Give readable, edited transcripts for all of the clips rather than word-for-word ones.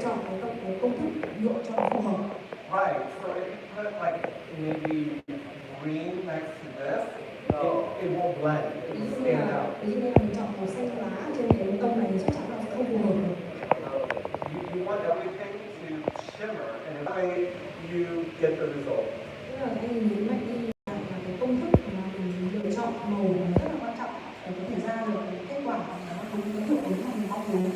chọn cái công thức nhuộm cho nó phù hợp. Right. So if you put like maybe green next to this, it won't blend. It will stand out. Ví dụ như là mình chọn màu xanh lá trên cái tông này thì chắc chắn là sẽ không phù hợp được. You want everything to shimmer, and that way you get the result. Tức là anh nhấn mạnh đi là cái công thức mà mình lựa chọn màu rất là quan trọng để có thể ra được cái kết quả nó đúng cái hiệu ứng mà mình mong muốn.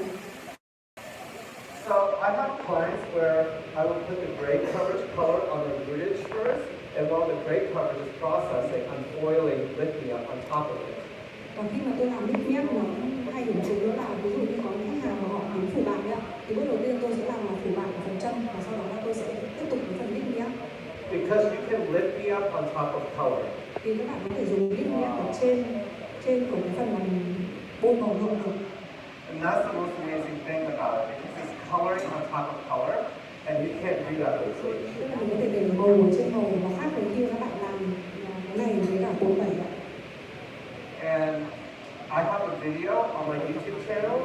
So I have clients where I would put the gray coverage color on the rootage first, and while the gray coverage is processing, I'm foiling lithium on top of it. Còn khi mà tôi làm lip matte nó hay điểm chung nữa là ví dụ như có những khách hàng mà họ muốn phủ bạc ấy, thì bước đầu tiên tôi sẽ làm là phủ bạc phần chân và sau đó là tôi sẽ tiếp tục với phần lip matte. Because you can lithium on top of color. Thì các bạn có thể dùng lip matte ở trên của cái phần mà mình bôi màu nhuộm được. And that's the most amazing thing about it, because it's coloring on top of color, and you can't do that with bleach. Tức là mình có thể để màu ở trên màu, nó khác với khi các bạn làm cái này với cả bôi tẩy ạ. And I have a video on my YouTube channel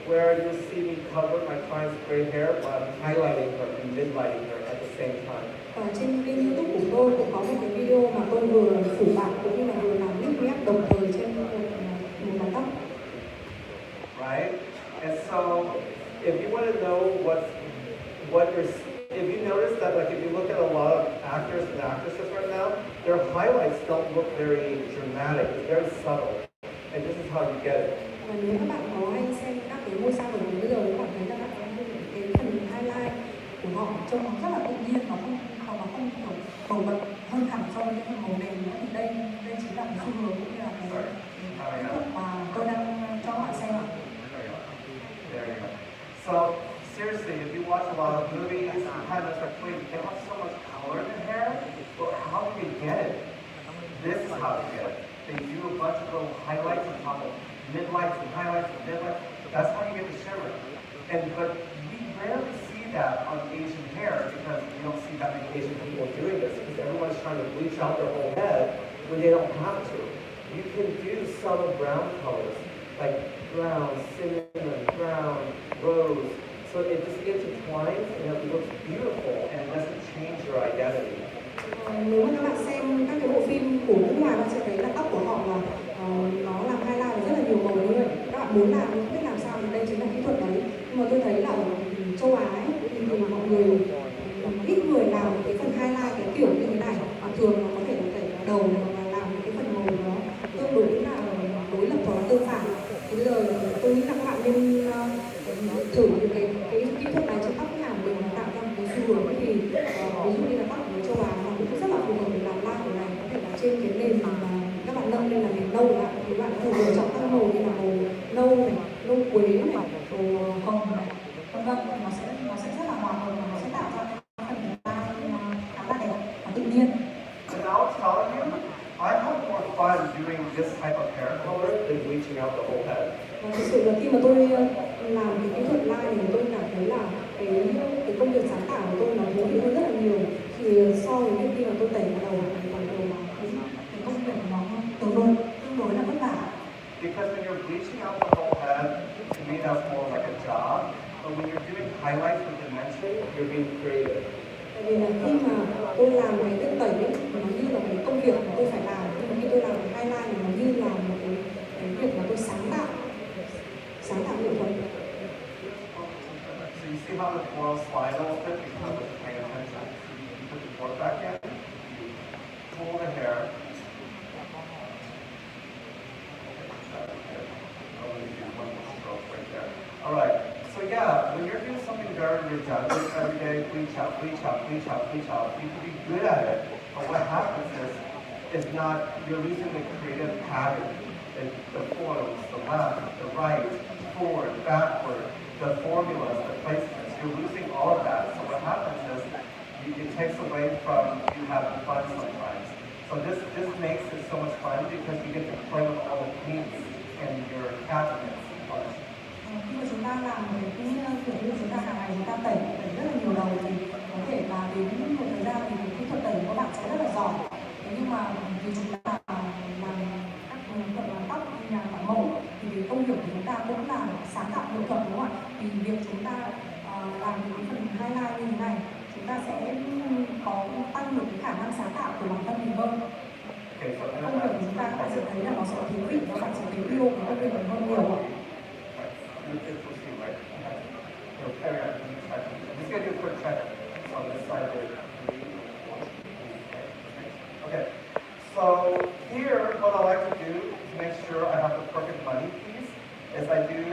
where you'll see me cover my client's gray hair while I'm highlighting her and midlighting her at the same time. Và trên kênh YouTube của tôi cũng có một cái video mà tôi vừa phủ bạc cũng như là vừa làm lip matte đồng thời trên một mái tóc. Right? And so, if you want to know if you notice that, like, if you look at a lot of actors and actresses right now, their highlights don't look very dramatic. It's very subtle, and this is how you get it. Và nếu các bạn có hay xem các cái ngôi sao nổi tiếng bây giờ, các bạn thấy là các bạn cái phần highlight của họ trông nó rất là tự nhiên, nó không kiểu nổi bật hơn hẳn so với những phần màu nền nữa. Thì đây chính là cái xu hướng cũng như là cái kỹ thuật mà tôi đang cho các bạn xem ạ. There you go. So, seriously, if you watch a lot of movies, you kind of like, wait, they have so much color in their hair, but how do they get it? This is how they get it. They do a bunch of little highlights on top of midlights and highlights and midlights. That's how you get the shimmer. But we rarely see that on Asian hair because we don't see that many Asian people doing this because everyone's trying to bleach out their whole head when they don't have to. You can do subtle brown colors like brown, cinnamon, brown, rose. So it just intertwines and it looks beautiful and it doesn't change your identity. Nếu mà các bạn xem các cái bộ phim của nước ngoài, bạn sẽ thấy là tóc của họ là nó làm highlight với rất là nhiều màu như vậy. Các bạn muốn làm không biết làm sao thì đây chính là kỹ thuật đấy. Nhưng mà tôi thấy là ở châu Á ấy, thì mọi người ít người làm cái phần highlight cái kiểu như thế này, mà thường là có thể là đầu mà làm cái phần màu nó tương đối là đối lập hoặc là tương phản. Thì bây giờ tôi nghĩ là các bạn nên thử cái kỹ thuật này cho tóc khách hàng mình tạo ra một cái xu hướng. Thì ví dụ như là tóc của châu Á nó cũng rất là phù hợp để làm lai của này, có thể là trên cái nền mà các bạn nâng lên là nền nâu ạ, thì bạn có thể lựa chọn các màu như là màu nâu này, nâu quế này, màu hồng này, vân vân. Nó sẽ rất là hòa hợp và nó sẽ tạo ra cái phần lai khá là đẹp và tự nhiên. And I'll tell you, I have more fun doing this type of hair color than bleaching out the whole head. Và thực sự là khi mà tôi làm cái kỹ thuật lai thì tôi cảm thấy là cái công việc sáng tạo của tôi nó thú vị hơn rất là nhiều. Thì so với khi mà tôi tẩy vào đầu thì phần đầu là cái công việc của nó tương đối là vất vả. Because when you're bleaching out the whole head, to me that's more like a job. But when you're doing highlights with dimension, you're being creative. Tại vì là khi mà tôi làm cái tự tẩy ấy, nó như là cái công việc mà tôi phải làm. Nhưng mà khi tôi làm cái highlight thì nó như là một cái việc mà tôi sáng tạo nghệ thuật. So you see how the floral slide a little bit because of paying attention. You put the fork back in, you pull the hair. Alright, so yeah, when you're doing something very redundant every day, bleach out, bleach out, bleach out, bleach out, you can be good at it. But what happens is not, you're losing the creative pattern. The forms, the left, the right, forward, backward, the formulas, the placements. You're losing all of that. So what happens is it takes away from you having fun sometimes. So this makes it so much fun because you get to play with all the paints and your cabinets. Khi mà chúng ta làm cái kiểu như chúng ta hàng ngày chúng ta tẩy rất là nhiều đầu thì có thể là đến một thời gian thì kỹ thuật tẩy của các bạn sẽ rất là giỏi. Nhưng mà vì chúng ta làm các thuật làm tóc như là làm mẫu thì công việc của chúng ta cũng là sáng tạo nghệ thuật, đúng không ạ? Thì việc chúng ta làm cái phần highlight như thế này, chúng ta sẽ có tăng được cái khả năng sáng tạo của bản thân mình hơn. Okay, so Công việc của chúng ta các bạn sẽ thấy là nó sẽ thiếu vị, các bạn sẽ thấy yêu cái công việc mình hơn nhiều ạ. carry on. I'm just going to do a quick check on this side here. Okay, so here what I like to do to make sure I have the perfect money piece is I do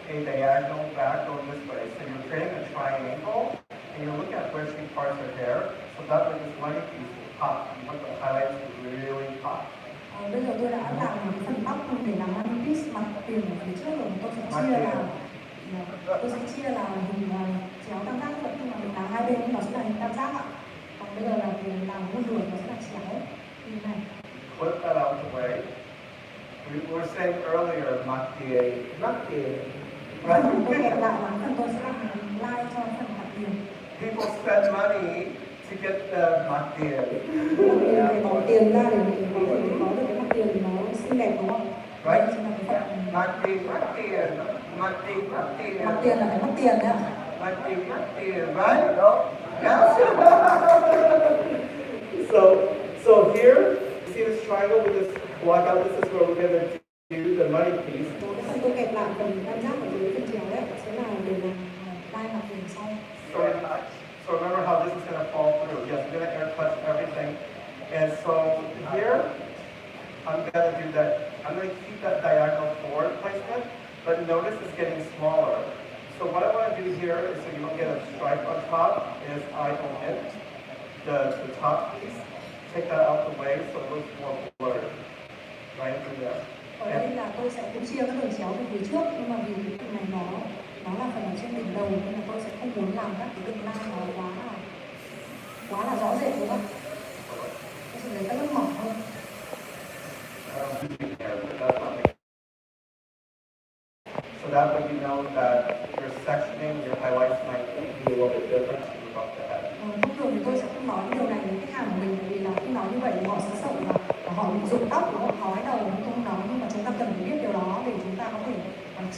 a diagonal back going this way. So you're creating a triangle and you're looking at where two parts are there. So that way this money piece will pop. You want the highlights to really pop. Bây giờ tôi đã làm một cái phần tóc để làm money piece mặt tiền ở phía trước rồi. Tôi sẽ chia là hình chéo tam giác vậy, nhưng mà mình làm hai bên nó sẽ là hình tam giác ạ. Còn bây giờ là mình làm một đường nó sẽ là chéo như thế này. Put that out the way. We were saying earlier, Maktier. Tôi kẹp lại là phần tôi sẽ làm like cho phần mặt tiền. People spend money to get the Maktier. Phải bỏ tiền ra để mình có được cái mặt tiền thì nó xinh đẹp đúng không? Right? Mặt tiền là phải mất tiền đấy ạ. Right? Yes. So here, you see this triangle with this block out. This is where we're going to do the money piece. Tôi kẹp lại phần tam giác ở dưới phần chéo đấy, sẽ là để làm like mặt tiền sau. So remember how this is going to fall through. Yes, we're going to air touch everything. And so here, I'm going to do that. I'm going to keep that diagonal forward placement, but notice it's getting smaller. So what I want to do here is so you don't get a stripe on top is TIòng N, the top piece. Take that out the way so it looks more blurred. Right through there. Ở đây là tôi sẽ cũng chia các đường chéo từ phía trước, nhưng mà vì cái phần này nó là phần ở trên đỉnh đầu nên là tôi sẽ không muốn làm các cái đường line nó quá là rõ rệt đúng không? Tôi sẽ lấy các lớp mỏng hơn. So that way you know that your sectioning, your highlights might be a little bit different to move up the head. Thông thường thì tôi sẽ không nói điều này với khách hàng của mình, vì là khi nói như vậy thì họ sẽ sợ là họ bị rụng tóc, họ hói đầu, tôi không nói, nhưng mà chúng ta cần phải biết điều đó để chúng ta có thể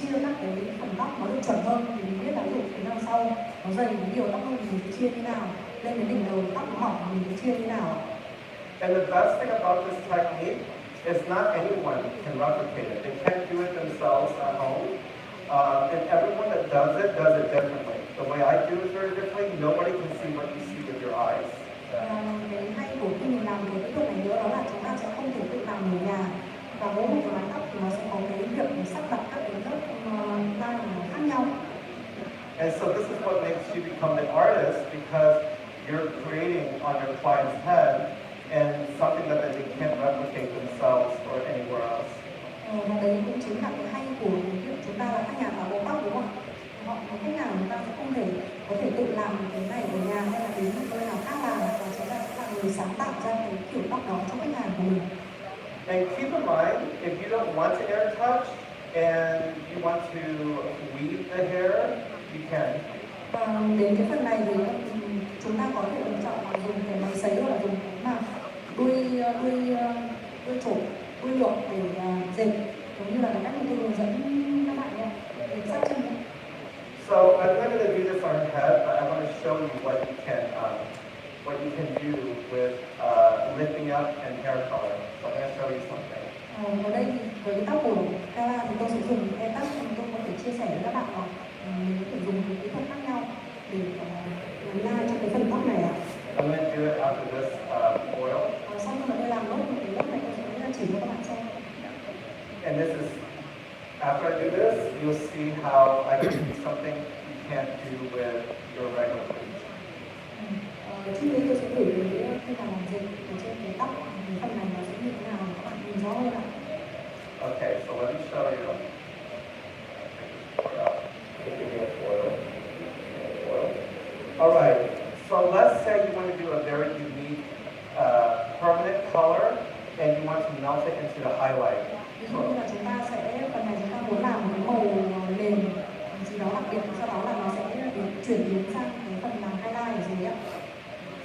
chia các cái phần tóc nó được chuẩn hơn, thì mình biết là ví dụ phía đằng sau nó dày, nó nhiều tóc hơn thì mình sẽ chia như nào, lên đến đỉnh đầu tóc nó mỏng thì mình sẽ chia như nào. And the best thing about this technique is not anyone can replicate it. They can't do it themselves at home. And everyone that does it differently. The way I do it very differently. Nobody can see what you see with your eyes. Cái hay của khi mình làm cái kỹ thuật này nữa đó là chúng ta sẽ không thể tự làm ở nhà, và mỗi một cái mái tóc thì nó sẽ có cái việc để sắp đặt các cái lớp line khác nhau. And so this is what makes you become an artist, because you're creating on your client's head and something that they can't replicate themselves or anywhere else. Và đấy cũng chính là cái hay của việc chúng ta là các nhà tạo bộ tóc đúng không? Khách hàng chúng ta sẽ không thể có thể tự làm cái này ở nhà hay là đến một nơi nào khác làm, và chúng ta sẽ là người sáng tạo ra cái kiểu tóc đó cho khách hàng của mình. And keep in mind, if you don't want to air touch and you want to weave the hair, you can. Và đến cái phần này thì chúng ta có thể lựa chọn là dùng cái máy sấy hoặc là dùng cái mà đuôi trổ, đuôi lụa để dệt, giống như là cái cách mà tôi hướng dẫn các bạn nha, để sát chân. So I'm not going to do this on head, but I want to show you what you can do with lifting up and hair color. So I'm going to show you something. Ở đây thì với cái tóc của Kara thì tôi sẽ dùng cái tóc, tôi có thể chia sẻ với các bạn là mình có thể dùng những kỹ thuật khác nhau để làm la cho cái phần tóc này ạ. I'm going to do it after this oil. Sau khi mà tôi làm nốt một cái lớp này, tôi sẽ chỉ cho các bạn xem. And this is, after I do this, you'll see how I can do something you can't do with your regular bleach. Trước đây tôi sẽ thử khi mà làm dệt ở trên cái tóc, cái phần này nó sẽ như thế nào các bạn nhìn rõ hơn ạ. Okay, so let me show you. All right, so let's say you want to do a very unique permanent color and you want to melt it into the highlight. Ví dụ như là chúng ta sẽ, phần này chúng ta muốn làm một cái màu nền gì đó đặc biệt, sau đó là nó sẽ chuyển biến sang cái phần làm highlight ở dưới ạ.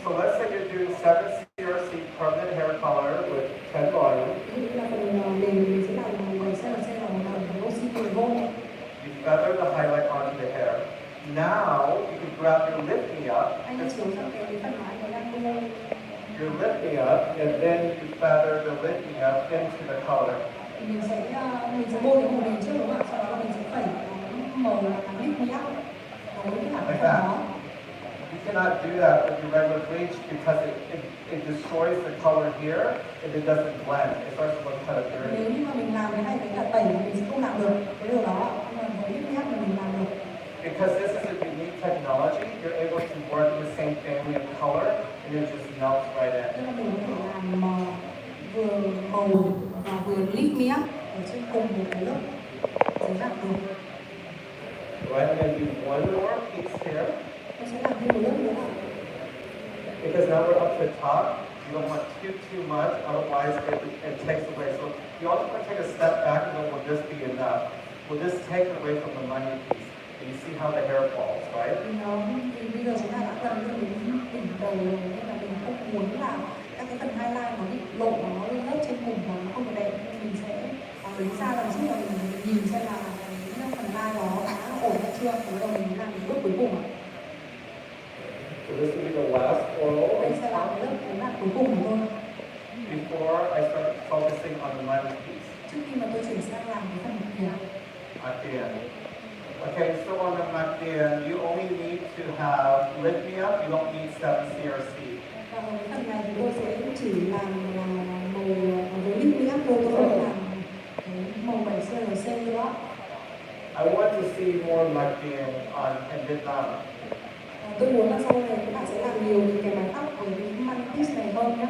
So let's say you're doing 7 CRC permanent hair color with 10 volume. Ví dụ như là phần nền mình sẽ làm màu CRC là màu oxy vô. You feather the highlight onto the hair. Now you can grab your lifting up. Anh hãy xuống sang cái phần mà anh ấy đang đu. You're lifting up, and then you feather the lifting up into the color. Mình sẽ bôi cái màu nền trước đúng không ạ? Sau đó mình sẽ phẩy cái màu là lift me up với cái Like phần that. đó. You cannot do that with your regular bleach because it destroys the color here and it doesn't blend. It starts to look kind of dirty. Nếu như mà mình làm cái này với cả tẩy thì mình sẽ không làm được cái điều đó. Nhưng mà với lift me up thì mình làm được. Because this is a unique technology, you're able to work in the same family of color and it just melts right in. Tức là mình có thể làm vừa màu và vừa lift me up ở trên cùng một cái lớp giấy bạc được. Right, I'm going to do one more piece here. Tôi sẽ làm thêm một lớp nữa. Because now we're up to the top, you don't want too much, otherwise it takes away. So you also want to take a step back and go, will this be enough? Will this take away from the money piece? And you see how the hair falls, right? Thì bây giờ chúng ta đã gần như đến đỉnh đầu rồi, nên là mình không muốn là các cái phần highlight nó bị lộ, nó lớp trên cùng và nó không có đẹp, nên mình sẽ lấy ra làm giúp là mình nhìn xem là cái phần line đó đã ổn hay chưa, rồi đầu mình làm bước cuối cùng. So this will be the last oral. Đây sẽ là cái lớp cái mặt cuối cùng của tôi. Before I start focusing on the money piece. Trước khi mà tôi chuyển sang làm cái phần mặt kia. At the end. Okay, so on the MacDan, you only need to have lift me up, you don't need 7 CRC. Và ở cái phần này thì tôi sẽ chỉ làm màu với lift me up thôi, tôi không làm cái màu 7 CRC nữa. I want to see more MacDan on and midlight. Tôi muốn là sau này các bạn sẽ làm nhiều những cái mái tóc với cái money piece này hơn nhé.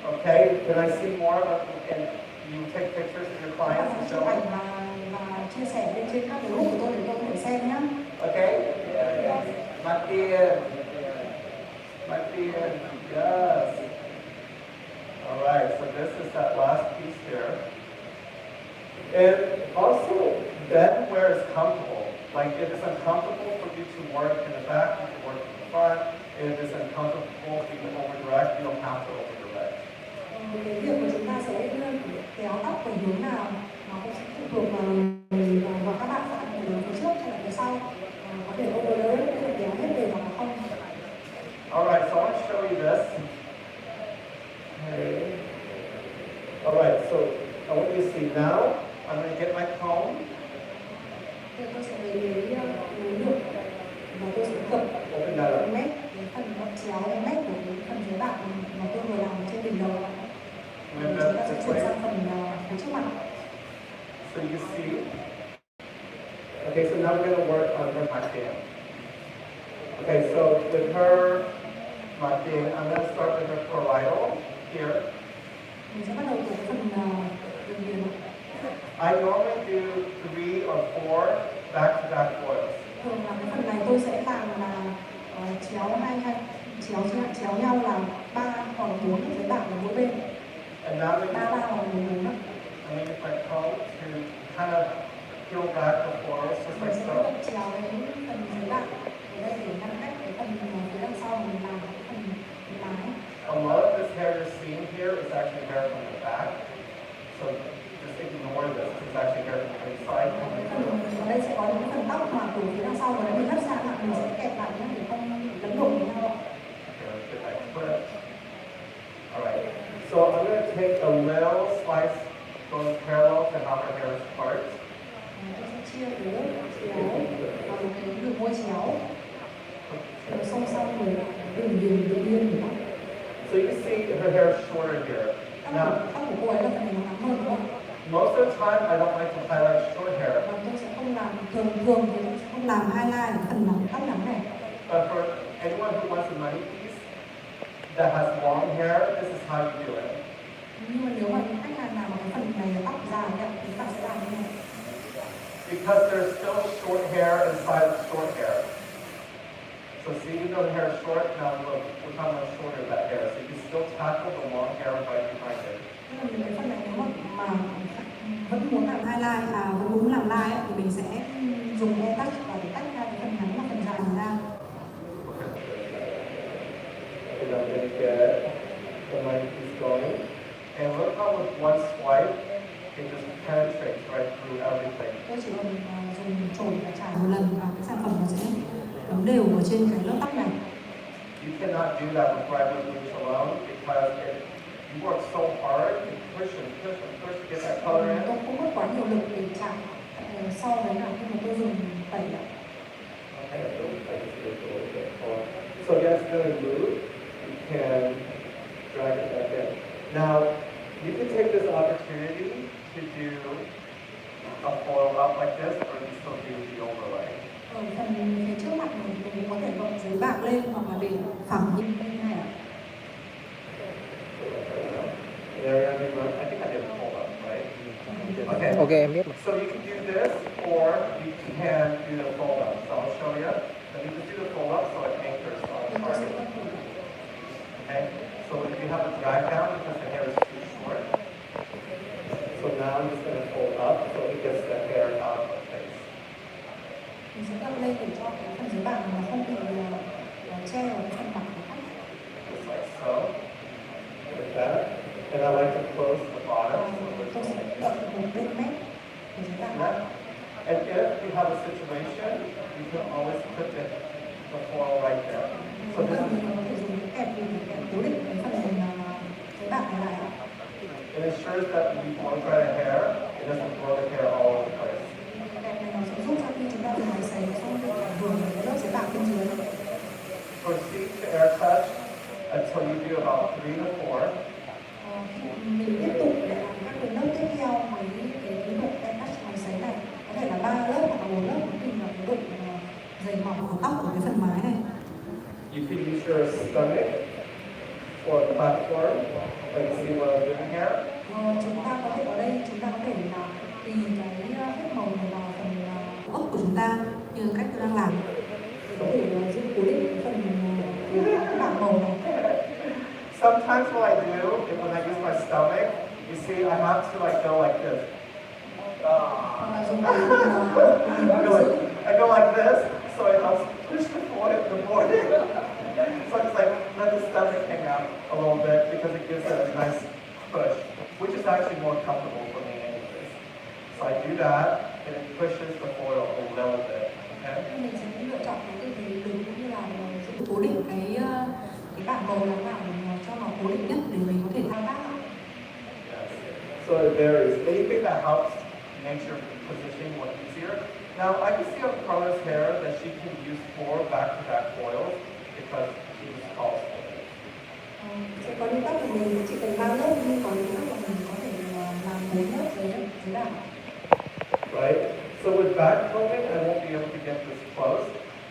Okay, can I see more of and you take pictures of your clients and show them? Và chia sẻ lên trên các cái group của tôi để tôi có thể xem nhé. Okay? MacDan. MacDan. Yes. Alright, so this is that last piece here. And also, bend where it's comfortable. Like if it's uncomfortable for you to work in the back, you can work in the front. If it's uncomfortable for you to over-direct, you don't have to over-direct. Cái việc mà chúng ta sẽ kéo tóc về hướng nào nó cũng sẽ phụ thuộc vào và các bạn sẽ phải hướng phía trước hay là phía sau. Có thể over-direct, có thể kéo hết về hoặc là không. Alright, so I want to show you this. Okay. Alright, so I want you to see now. I'm going to get my comb. Tôi sẽ lấy nước và tôi sẽ cập cái mép, cái phần góc chéo cái mép của cái phần dưới bạc mà tôi vừa làm trên đỉnh đầu. Chúng ta sẽ chuyển sang phần phía trước mặt. So you see. Okay, so now we're going to work on her MacDan. Okay, so with her MacDan, I'm going to start with her parietal here. Mình sẽ bắt đầu từ cái phần đường viền. I normally do 3 or 4 back-to-back foils. Thường là cái phần này tôi sẽ làm là chéo nhau là 3 hoặc 4 cái bạc ở mỗi bên. And now I'm 3 hoặc 4 đó. I'm going to use my comb to kind of peel back the foils, just Mình like sẽ so. chéo cái phần dưới bạc ở đây để ngăn cách cái phần phía đằng sau mình làm cái phần mái. A lot of this hair you're seeing here is actually hair from the back. So just ignore this. It's actually hair from the inside. Ở đây sẽ có những phần tóc mà từ phía đằng sau và nếu mình hất sang lại mình sẽ kẹp lại nhé để không lẫn lộn với nhau. Alright, so I'm going to take a little slice going parallel to how her hair is parted. Tôi sẽ chia cái lớp chéo và một cái đường môi chéo song song với đường viền của nó. So you see her hair is shorter here. Now, tóc của cô ấy là phần này nó ngắn hơn đúng không? most of the time I don't like to highlight short hair. Và tôi sẽ không làm thường thì tôi sẽ không làm highlight ở phần tóc ngắn này. But for anyone who wants a money piece that has long hair, this is how you do it. Nhưng mà nếu mà những khách hàng nào mà cái phần này là tóc dài thì các bạn sẽ làm như này. Because there's still short hair inside of short hair. So see, even though the hair is short, now look, we're talking about shorter that hair. So you can still tackle the long hair right behind it. Tức là những cái phần này nếu mà vẫn muốn làm highlight và vẫn muốn làm line thì mình sẽ dùng e touch và để tách ra cái phần ngắn và phần dài ra. And I'm going to get the money piece going. And look how with one swipe, it just penetrates right through everything. Tôi chỉ cần dùng chổi và chải một lần và cái sản phẩm nó sẽ đóng đều ở trên cái lớp tóc này. You cannot do that with bright bleach alone because you work so hard to push to get that color in. Tôi cũng mất quá nhiều lực để chải so với là khi mà tôi dùng tẩy ạ. So yes, really loose. You can drag it back in. Now, you can take this opportunity to do a foil up like this, or you still do the overlay. Ở phần phía trước mặt mình có thể gọn giấy bạc lên hoặc là để phẳng như thế này ạ. I think I did a fold up, right? Ok, em biết mà. So you can do this, or you can do the fold up. So I'll show you. Let me just do the fold up so it anchors on the target. Okay? So if you have a drag down because the hair is too short. So now I'm just going to fold up so it gets the hair out of the face. Mình sẽ đặt lên để cho cái phần giấy bạc nó không bị che vào cái phần mặt của khách. Just like so. Like that. And I like to close the bottom. Tôi sẽ đợi một bên mép để giấy bạc lại. And if you have a situation, you can always put the foil right there. So this is, Có thể dùng cái kẹp để cố định cái phần giấy bạc này lại. it ensures that when you blow dry the hair, it doesn't blow the hair all over the place. Kẹp này nó sẽ giúp cho khi chúng ta dùng máy sấy không bị ảnh hưởng đến cái lớp giấy bạc bên dưới. Proceed to air touch until you do about 3 to 4. Mình tiếp tục để làm các cái lớp tiếp theo với cái độ air touch máy sấy này. Có thể là 3 lớp hoặc là 4 lớp tùy vào cái độ dày mỏng của tóc của cái phần mái này. You can use your stomach or platform, like you see what I'm doing here. Chúng ta có thể ở đây chúng ta có thể là tùy cái phép màu này vào phần ốc của chúng ta như cách tôi đang làm. Có thể giữ cố định cái phần cái bảng màu này. Sometimes what I do is when I use my stomach, you see I have to like go like this. I go like this, so it helps push the morning. So it's like let the stomach hang out a little bit because it gives it a nice push, which is actually more comfortable for me anyways. So I do that, and it pushes the foil a little bit. Okay? Mình sẽ lựa chọn cái tư thế đứng cũng như là giữ cố định cái bảng màu làm nào để cho nó cố định nhất để mình có thể thao tác. Yes. So it varies. Anything that helps makes your positioning more easier. Now I can see on Carla's hair that she can use 4 back-to-back foils because she was tall. Sẽ có những tóc của mình chỉ cần 3 lớp nhưng còn những tóc của mình có thể làm 4 lớp dưới bảng. Right? So with back combing, I won't be able to get this close.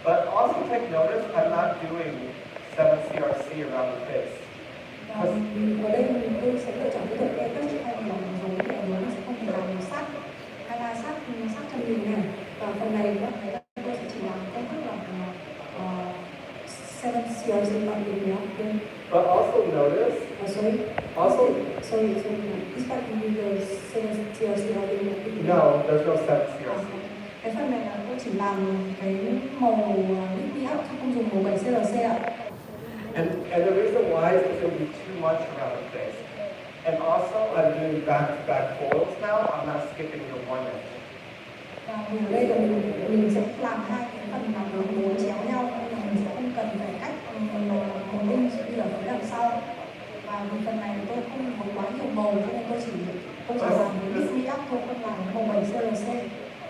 But also take notice, I'm not doing 7 CRC around the face. Ở đây tôi sẽ lựa chọn cái thuật air touch hay là dùng cái này nó sẽ không thể làm sát hay là sát chân mình này. Và phần này tôi sẽ chỉ làm công thức là 7 CRC bằng đường nhé. But also notice, Sorry. This part can be the 7 CRC or the no, there's no 7 CRC. Cái phần này là tôi chỉ làm cái màu midlight chứ không dùng màu 7 CRC ạ. And the reason why is it's going to be too much around the face. And also, I'm doing back-to-back foils now. I'm not skipping your 1 inch. Và ở đây là mình sẽ làm hai cái phần mà nó muốn chéo nhau nên là mình sẽ không cần phải cách một inch như ở phía đằng sau. Và vì phần này tôi không có quá nhiều màu cho nên tôi chỉ làm cái midlight thôi, không làm màu 7 CRC.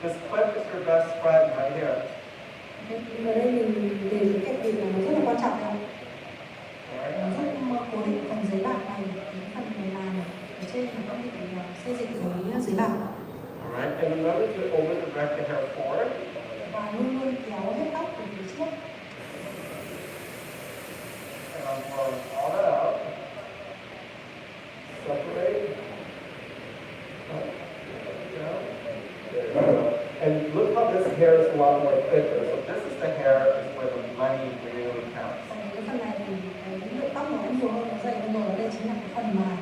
This clip is your best friend right here. Ở đây mình để cái cách gì là nó rất là quan trọng không? Nó giúp cố định phần giấy bạc này, cái phần này làm ở trên nó có bị xây dựng với giấy bạc. Alright, and remember to over direct the hair forward. Và luôn luôn kéo hết tóc từ phía trước. And I'm blowing all that out. Separate. Up, down. There you go. And look how this hair is a lot more thicker. So this is the hair is where the money really counts. Cái phần này thì cái lượng tóc nó nhiều hơn, nó dày hơn rồi. Đây chính là cái phần mà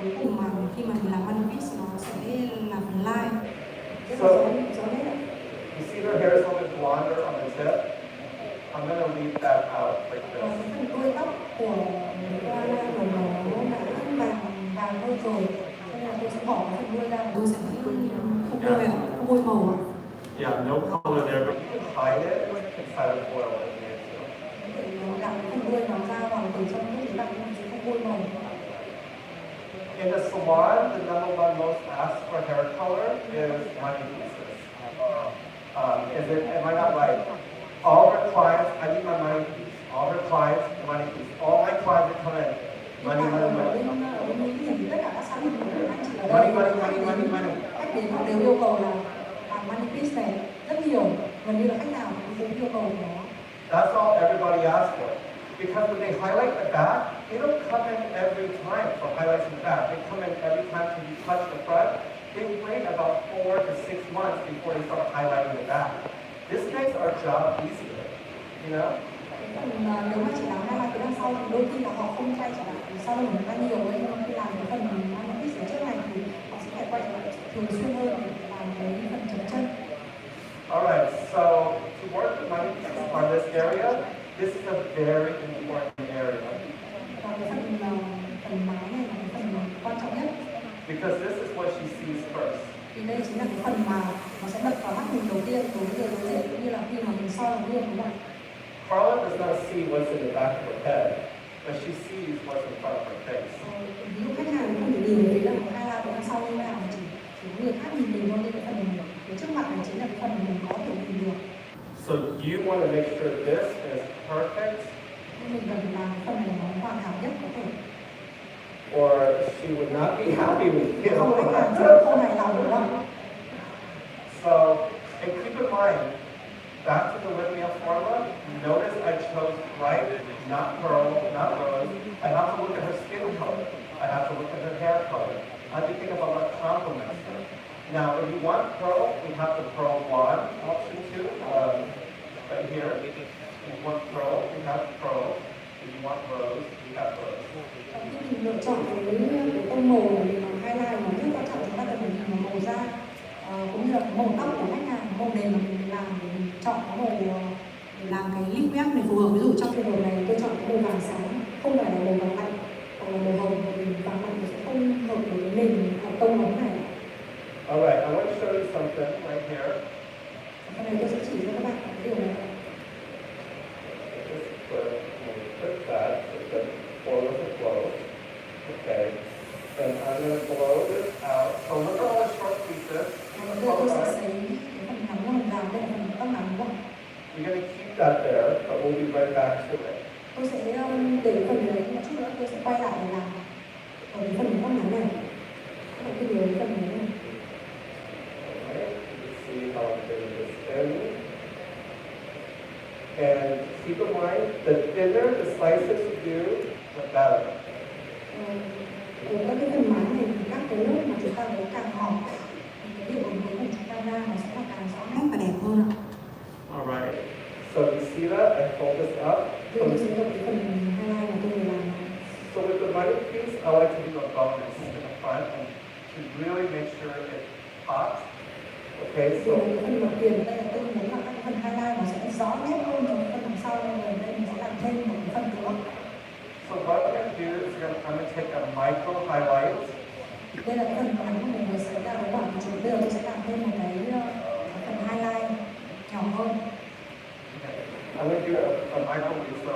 cuối cùng mà khi mà mình làm one piece nó sẽ là phần line. So, you see their hair is a little bit blonder on the tip? I'm going to leave that out like Cái this. phần đuôi tóc của Guy-Tang là nó đã vàng hơn rồi, cho nên là tôi sẽ bỏ phần đuôi ra, tôi sẽ không bôi ạ, không bôi màu ạ. Yeah, no color there, but you can hide it inside of foil if you need to. Để gạt phần đuôi nó ra hoặc từ trong lúc đấy bạn sẽ không bôi màu. In the salon, the number one most asked for hair color is money pieces. Am I not right? All her clients, I need my money piece. All her clients, money piece. All my clients that come in, money, money, money. Tất cả các sản phẩm của anh chị ở Money, đây, money, money, money, money. khách đến họ đều yêu cầu là money piece này rất nhiều, gần như là khách nào cũng yêu cầu nó. That's all everybody asks for. Because when they highlight the back, they don't come in every time for highlights in the back. They come in every time to touch the front. They wait about 4 to 6 months before they start highlighting the back. This makes our job easier, you know? Nếu mà chỉ làm highlight cái đằng sau thì đôi khi là họ không quay trở lại sau lưng người ta nhiều ấy, nhưng khi làm cái phần money piece ở trước này thì họ sẽ phải quay trở lại thường xuyên hơn để làm cái phần chấm chân. Alright, so to work the money piece on this area, this is a very important area. Và cái phần mái này là cái phần quan trọng nhất. Because this is what she sees first. Thì đây chính là cái phần mà nó sẽ đập vào mắt mình đầu tiên đối với người đối diện, cũng như là khi mà mình soi vào gương đúng không? Carla does not see what's in the back of her head, but she sees what's in front of her face. Ví dụ khách hàng không thể nhìn thấy là một highlight ở đằng sau như thế nào, chỉ người khác nhìn mình thôi, nhưng cái phần phía trước mặt này chính là cái phần mà mình có thể nhìn được. So you want to make sure this is perfect, Nên mình cần làm cái phần này nó hoàn hảo nhất có thể. or she would not be happy with you. Không khách hàng sẽ không hài lòng đúng không? So, and keep in mind, back to the linear formula, notice I chose bright, not pearl, not rose. I have to look at her skin color. I have to look at her hair color. I have to think about what complements her. Now, if you want pearl, we have the pearl blonde option too, right here. If you want pearl, we have pearl. If you want rose, we have rose. Khi mình lựa chọn cái tông màu để mà highlight nó rất quan trọng, chúng ta cần phải nhìn vào màu da, cũng như là cái màu tóc của khách hàng, màu nền mà mình làm để mình chọn cái màu để làm cái lip make này phù hợp. Ví dụ trong trường hợp này tôi chọn cái màu vàng sáng, không phải là màu vàng lạnh, hoặc là màu hồng, vì vàng lạnh sẽ không hợp với cái nền tông ống này. Alright, I want to show you something right here. Cái này tôi sẽ chỉ cho các bạn cái điều này. Put that, the formula to flow. Okay. And I'm going to blow this out. So look at all the short pieces. Tôi sẽ xấy cái phần nắm nó hồng vàng, đây là phần tóc nắm đúng không? You're going to keep that there, but we'll be right back to it. Tôi sẽ để cái phần đấy, một chút nữa tôi sẽ quay lại để làm ở cái phần tóc nắm này. Các bạn cứ nhớ cái phần này này. Alright, you can see how I'm getting this in. And keep in mind, the thinner the slices you do, the better. Ở các cái phần mái này thì các cái lớp mà chúng ta lấy càng mỏng thì cái hiệu ứng của chúng ta ra nó sẽ là càng rõ nét và đẹp hơn ạ. Alright, so you see that? I hold this up. Tôi sẽ dùng cái phần highlight mà tôi vừa làm. So with the money piece, I like to do a bonus in the front and to really make sure it pops. Okay, so Vì cái phần mặt tiền đây là tôi muốn là các cái phần highlight nó sẽ rõ nét hơn trong cái phần đằng sau, nên là đây mình sẽ làm thêm một cái phần nữa. so what we're going to do is I'm going to take a micro highlight. Đây là cái phần ngắn của mình vừa sẽ ra với bản của chúng. Bây giờ tôi sẽ làm thêm một cái phần highlight nhỏ hơn. Okay. I'm going to do a micro so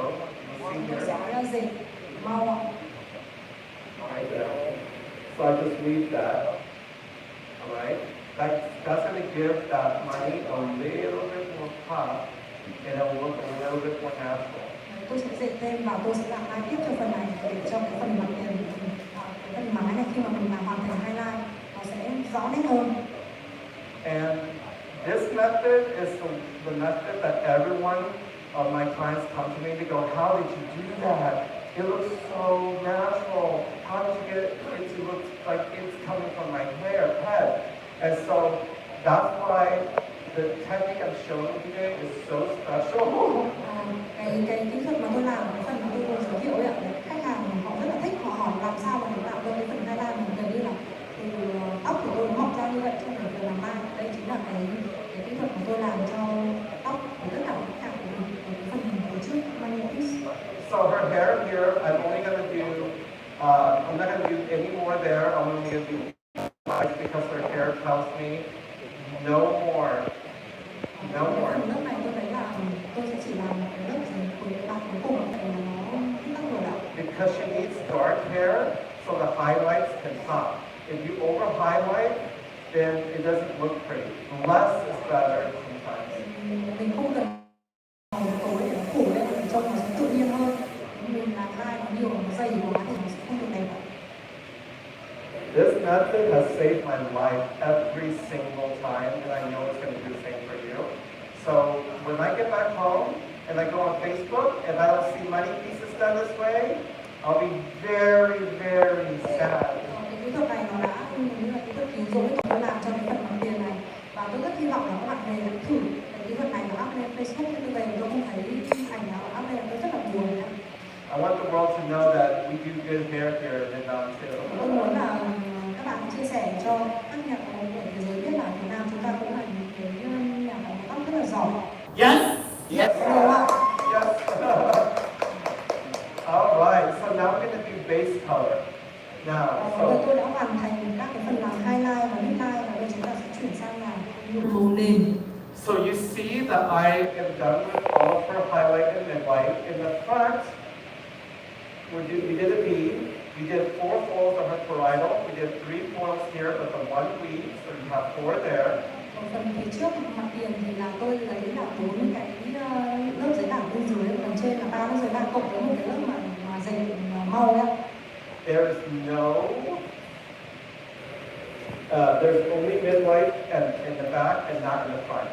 Tôi you see sẽ here. dệt mau ạ. Right there. So I just leave that. Alright. That's going to give that money a little bit more pop and it will look a little bit more natural. Tôi sẽ dệt thêm và tôi sẽ làm hai tiếp cho phần này để cho cái phần mặt tiền, cái phần mái này khi mà mình làm hoàn thành highlight nó sẽ rõ nét hơn. And this method is the method that everyone of my clients come to me. They go, how did you do that? It looks so natural. How did you get it to look like it's coming from my head? And so that's why the technique I'm showing you today is so special. Cái kỹ thuật mà tôi làm, cái phần mà tôi vừa giới thiệu ấy ạ, khách hàng họ rất là thích, họ hỏi làm sao mà để tạo ra cái phần highlight mình gần như là từ tóc của tôi nó mọc ra như vậy trong một giờ làm mai. Đây chính là cái kỹ thuật mà tôi làm cho tóc của tất cả các khách hàng của mình ở cái phần phía trước money piece. So her hair here, I'm only going to do, I'm not going to do any more there. I'm only going to do 5 because she needs dark hair so the highlights can pop. If you over highlight, then it doesn't look pretty. Less is better sometimes. Mình không cần màu tối để nó phủ lên để trông nó sẽ tự nhiên hơn. Mình làm hai nó nhiều nó dày quá thì nó sẽ không được đẹp. This method has saved my life every single time, and I know it's going to do the same for you. So when I get back home and I go on Facebook and I don't see money pieces done this way, I'll be very, very sad. Cái kỹ thuật này nó đã như là kỹ thuật cứu rỗi tôi làm cho cái phần bằng tiền này, và tôi rất hy vọng là các bạn về thử cái kỹ thuật này nó up lên Facebook. Tôi về tôi không thấy ảnh nào up lên, tôi rất là buồn. I want the world to know that we do good hair here in Vietnam too. Tôi muốn là các bạn chia sẻ cho các nhà có của thế giới biết là Việt Nam chúng ta cũng là những cái nhà có tóc rất là giỏi. Yes. Yes. Đúng không ạ? Yes. All right. So now we're going to do base color. Now, Tôi đã hoàn thành các cái phần làm highlight và midlight, và bây giờ chúng ta sẽ chuyển sang làm nhuộm màu nền. So you see that I am done with all of her highlight and midlight. In the front, we did a bead. We did 4 folds of her parietal. We did 3 foils here, but the 1 weave, so you have 4 there. Ở phần phía trước mặt tiền thì là tôi lấy là 4 cái lớp giấy bảng bên dưới, phần trên là 3 lớp giấy bảng cộng với một cái lớp mà dày màu nhá. There's only midlight and in the back and not in the front.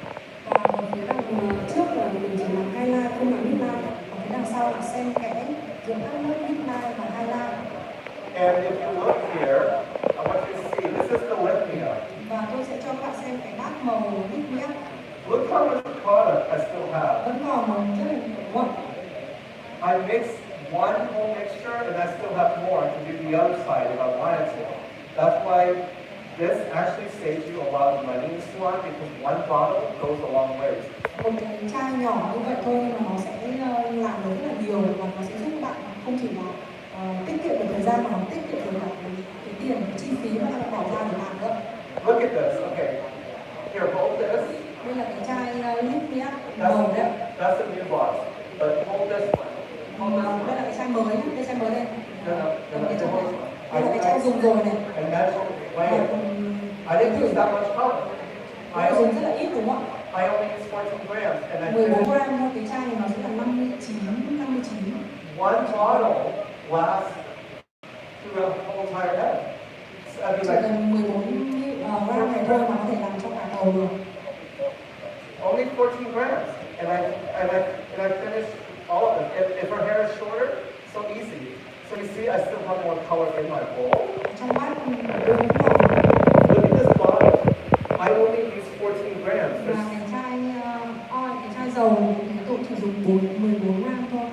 Và ở phía đằng trước là mình chỉ làm highlight không làm midlight, còn phía đằng sau là xen kẽ giữa các lớp midlight và highlight. And if you look here, I want you to see, this is the lift me up. Và tôi sẽ cho các bạn xem cái bát màu lift me up. Look how much product I still have. Vẫn còn rất là nhiều. I mixed one whole mixture and I still have more to do the other side if I wanted to. That's why this actually saves you a lot of money in the salon because one bottle goes a long way. Một cái chai nhỏ như vậy thôi nhưng mà nó sẽ làm được rất là nhiều, và nó sẽ giúp bạn không chỉ là tiết kiệm được thời gian mà nó tiết kiệm được cái tiền, cái chi phí mà các bạn bỏ ra để làm nữa. Look at this. Okay. Here, hold this. Đây là cái chai lift me up màu đấy. That's a new box. But hold this one. Đây là cái chai mới nhá, cái chai mới đây. No. Đây là cái chai dùng rồi này. And that's why I didn't use that much color. Nó dùng rất là ít đúng không ạ? I only used 14 grams and I 14 finished. gram thôi, cái chai này nó sẽ là 59. One bottle lasts throughout the whole entire head. So, I mean, Chỉ cần 14 gram này thôi mà có thể làm cho cả đầu được. only 14 grams, and I finished all of it. If her hair is shorter, so easy. So you see, I still have more color in my bowl. Trong bát đúng màu. Look at this bottle. I only use 14 grams. Và cái chai dầu thì tôi chỉ dùng 14 gram thôi.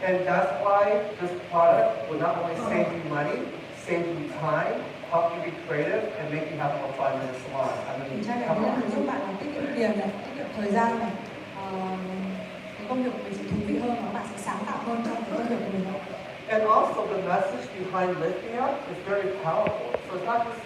And that's why this product will not only save you money, save you time, help you be creative, and make you have more fun in the salon. I Cái mean, chai này come nó on. giúp bạn tiết kiệm tiền này, tiết kiệm thời gian này. Cái công việc của mình sẽ thú vị hơn và bạn sẽ sáng tạo hơn trong cái công việc của mình. And also the message behind lifting up is very powerful. So it's not just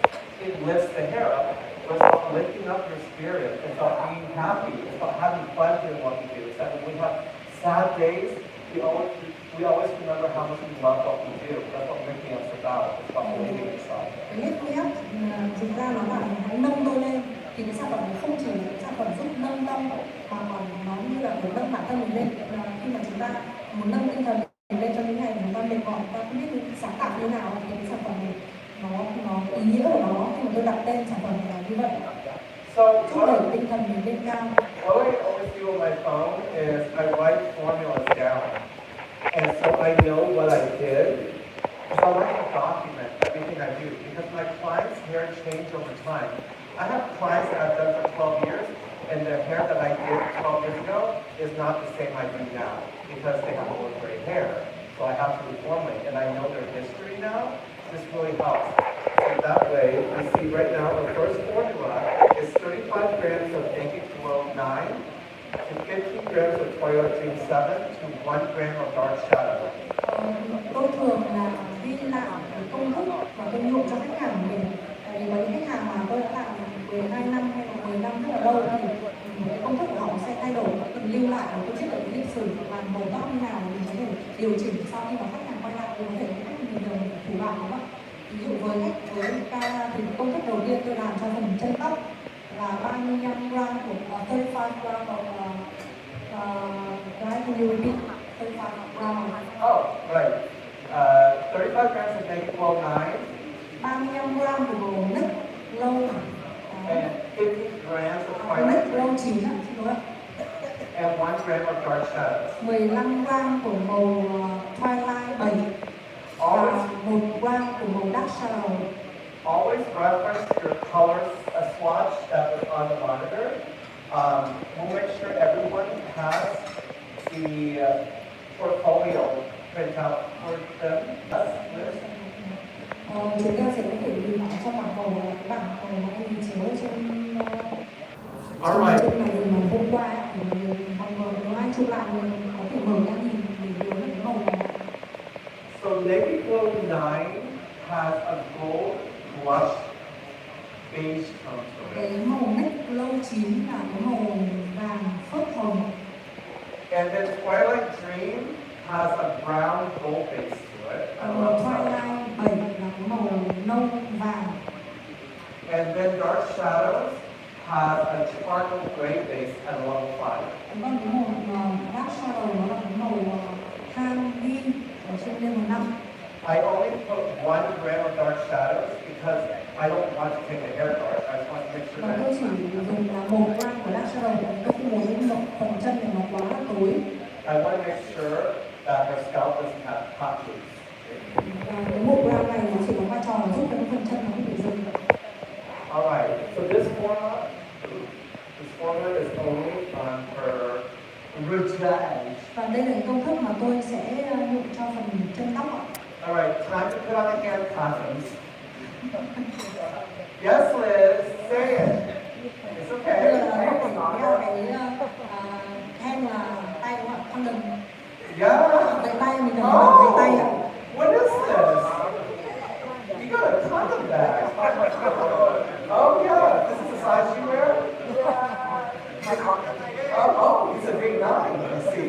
it lifts the hair up, but it's about lifting up your spirit. It's about being happy. It's about having fun doing what we do. It's that when we have sad days, we always remember how much we love what we do. That's what lifting up's about. It's about believing in yourself. Cái lift me up thực ra nó là hãy nâng tôi lên, thì cái sản phẩm này không chỉ là cái sản phẩm giúp nâng tông mà còn nó như là để nâng bản thân mình lên. Khi mà chúng ta muốn nâng tinh thần lên cho những ngày chúng ta mệt mỏi, ta không biết sáng tạo như nào, thì cái sản phẩm này nó ý nghĩa của nó khi mà tôi đặt tên sản phẩm này là như vậy. So Thúc đẩy tinh thần mình lên cao. what I always do on my phone is I write formulas down. And so I know what I did. So I like to document everything I do because my clients' hair change over time. I have clients that I've done for 12 years and their hair that I did 12 years ago is not the same I do now because they have more gray hair. So I have to reformulate and I know their history now. This really helps. So that way, you see right now the first formula is 35 grams of Naked Glow 9 to 15 grams of Twilight Dream 7 to 1 gram of Dark Shadow. Tôi thường là ghi lại cái công thức và tôi nhuộm cho khách hàng của mình. Tại vì với khách hàng mà tôi đã làm 12 năm hay là 10 năm rất là lâu thì cái công thức của họ sẽ thay đổi, cần lưu lại và tôi biết được cái lịch sử làm màu tóc như nào để mình có thể thể điều chỉnh sau khi mà khách hàng quay lại thì có thể khách hàng bình thường thủ đoạn đúng không ạ? Ví dụ với ca thì công thức đầu tiên tôi làm cho phần chân tóc là 35 gram của 35 gram của right, can you repeat 35 gram? Oh, right. 35 grams of naked wool 9. 35 gram của màu nứt lâu And 50 grams of nứt twilight lâu green. chín ạ, xin lỗi ạ. And 1 gram of dark shadows. 15 gram của màu twilight 7 và 1 gram của màu dark shadow. Always reference your colors swatch that was on the monitor. We'll make sure everyone has the portfolio print out for them. Chúng ta sẽ có thể nhìn vào trong bảng màu là cái bảng màu mà anh chiếu trên trên màn hình mà hôm qua ấy, thì mọi người nếu ai chụp lại mình có thể mở ra nhìn để nhớ cái màu này. So Naked Glow 9 has a gold blush beige tone to Cái it. màu nứt lâu chín là cái màu vàng phớt hồng. And then Twilight Dream has a brown gold base to it. Twilight 7 là cái màu nâu vàng. And then Dark Shadows has a charcoal gray base at level 5. Còn cái màu dark shadow nó là cái màu than ghi ở trên level 5. I only put 1 gram of dark shadows because I don't want to take a hair color. I just want to make sure Và that tôi chỉ dùng là 1 gram của dark shadow, tôi không muốn một phần chân này nó quá là tối. I want to make sure that her scalp doesn't have hot roots. Và cái 1 gram này nó chỉ có vai trò là giúp cái phần chân nó không bị rừng. Alright, so this formula is only on her routage. Và đây là cái công thức mà tôi sẽ nhuộm cho phần chân tóc ạ. Alright, time to put on the hand contents. Yes, Liz, say it. It's okay. Bây giờ là lúc mình đeo cái hand là tay đúng không ạ? Condom. Yeah. Cái tay mình đeo cái tay ạ. What is this? You got a condom bag. Oh yeah, this is the size you wear? Oh, he's a big 9, I see.